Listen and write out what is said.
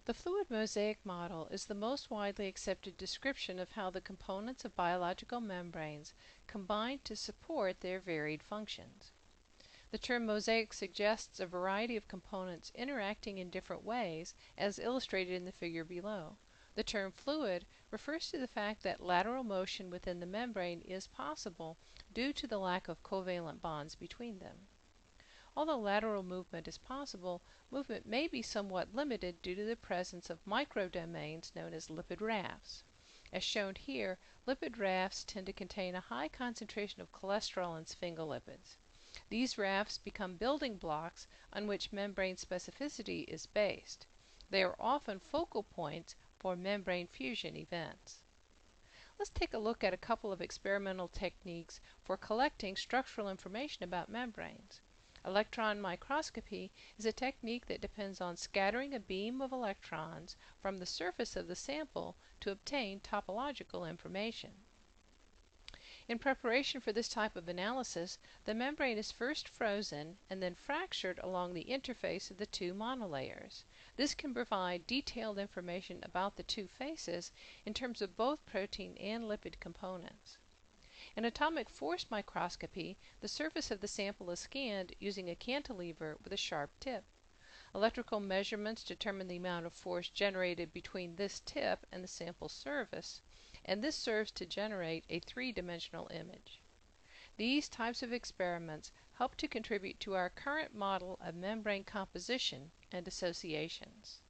The fluid mosaic model is the most widely accepted description of how the components of biological membranes combine to support their varied functions. The term mosaic suggests a variety of components interacting in different ways, as illustrated in the figure below. The term fluid refers to the fact that lateral motion within the membrane is possible due to the lack of covalent bonds between them. Although lateral movement is possible, movement may be somewhat limited due to the presence of microdomains known as lipid rafts. As shown here, lipid rafts tend to contain a high concentration of cholesterol and sphingolipids. These rafts become building blocks on which membrane specificity is based. They are often focal points for membrane fusion events. Let's take a look at a couple of experimental techniques for collecting structural information about membranes. Electron microscopy is a technique that depends on scattering a beam of electrons from the surface of the sample to obtain topological information. In preparation for this type of analysis, the membrane is first frozen and then fractured along the interface of the two monolayers. This can provide detailed information about the two faces in terms of both protein and lipid components. In atomic force microscopy, the surface of the sample is scanned using a cantilever with a sharp tip. Electrical measurements determine the amount of force generated between this tip and the sample's surface, and this serves to generate a three-dimensional image. These types of experiments help to contribute to our current model of membrane composition and associations.